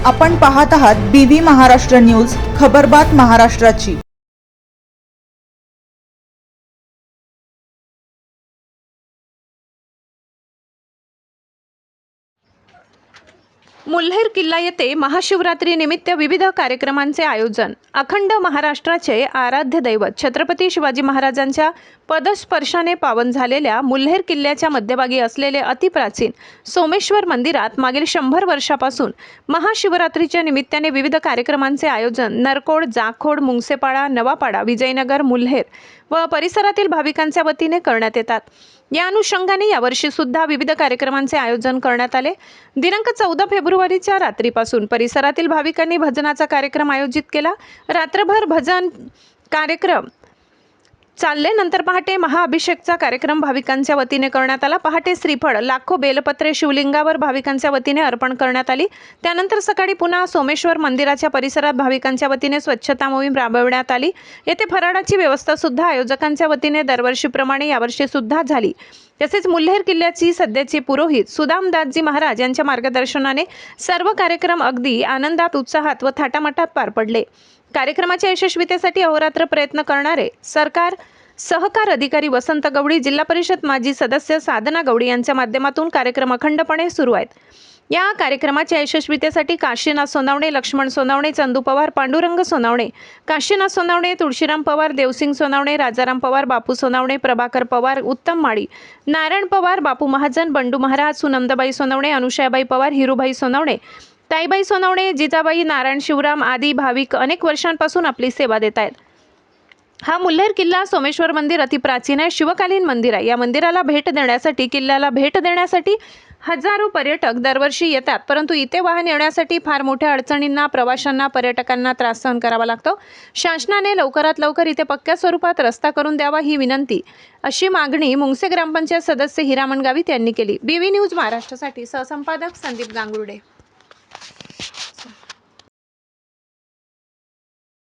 आपण पाहत आहात BV महाराष्ट्र न्यूज, खबरबात महाराष्ट्राची। मुल्हेर किल्ला येथे महाशिवरात्री निमित्त विविध कार्यक्रमांचे आयोजन। अखंड महाराष्ट्राचे आराध्य दैवत छत्रपती शिवाजी महाराजांच्या पदस्पर्शाने पावन झालेल्या मुल्हेर किल्ल्याच्या मध्यभागी असलेले अतिप्राचीन सोमेश्वर मंदिरात मागील 100 वर्षापासून महाशिवरात्रीच्या निमित्ताने विविध कार्यक्रमांचे आयोजन नरकोड, जाखोड, मुंगसेपाडा, नवापाडा, विजयनगर, मुल्हेर व परिसरातील भाविकांच्या वतीने करण्यात येतात। या अनुषंगाने यावर्षी सुद्धा विविध कार्यक्रमांचे आयोजन करण्यात आले। दिनांक 14 फेब्रुवारीच्या रात्रीपासून परिसरातील भाविकांनी भजनाचा कार्यक्रम आयोजित केला। रात्रभर भजन कार्यक्रम चालले। नंतर पहाटे महाअभिषेकचा कार्यक्रम भाविकांच्या वतीने करण्यात आला। पहाटे श्रीफळ, लाखो बेलपत्रे शिवलिंगावर भाविकांच्या वतीने अर्पण करण्यात आली। त्यानंतर सकाळी पुन्हा सोमेश्वर मंदिराच्या परिसरात भाविकांच्या वतीने स्वच्छता मोहीम राबवण्यात आली। येथे फराळाची व्यवस्था सुद्धा आयोजकांच्या वतीने दरवर्षीप्रमाणे यावर्षी सुद्धा झाली। तसेच मुल्हेर किल्ल्याची सध्याचे पुरोहित सुदामदासजी महाराज यांच्या मार्गदर्शनाने सर्व कार्यक्रम अगदी आनंदात, उत्साहात व थाटामाटात पार पडले। कार्यक्रमाच्या यशस्वीतेसाठी अहोरात्र प्रयत्न करणारे सहकार अधिकारी वसंत गवडी, जिल्हा परिषद माजी सदस्य साधना गवडी यांच्या माध्यमातून कार्यक्रम अखंडपणे सुरू आहेत। या कार्यक्रमाच्या यशस्वीतेसाठी काशीनाथ सोनावणे, लक्ष्मण सोनावणे, चंदू पवार, पांडुरंग सोनावणे, काशीनाथ सोनावणे, तुळशीराम पवार, देवसिंग सोनावणे, राजाराम पवार, बापू सोनावणे, प्रभाकर पवार, उत्तम माळी, नारायण पवार, बापू महाजन, बंडू महाराज, सुनंदबाई सोनावणे, अनुषाबाई पवार, हिरूबाई सोनावणे, ताईबाई सोनावणे, जिजाबाई, नारायण शिवराम आदी भाविक अनेक वर्षांपासून आपली सेवा देत आहेत। हा मुल्हेर किल्ला सोमेश्वर मंदिर अतिप्राचीन आहे, शिवकालीन मंदिर आहे। या मंदिराला भेट देण्यासाठी, किल्ल्याला भेट देण्यासाठी हजारो पर्यटक दरवर्षी येतात, परंतु इथे वाहन येण्यासाठी फार मोठ्या अडचणींना प्रवाशांना, पर्यटकांना त्रास सहन करावा लागतो। शासनाने लवकरात लवकर इथे पक्क्या स्वरूपात रस्ता करून द्यावा ही विनंती, अशी मागणी मुंगसे ग्रामपंचायत सदस्य हिरामण गावित यांनी केली। BV न्यूज महाराष्ट्रासाठी सहसंपादक संदीप गांगुर्डे।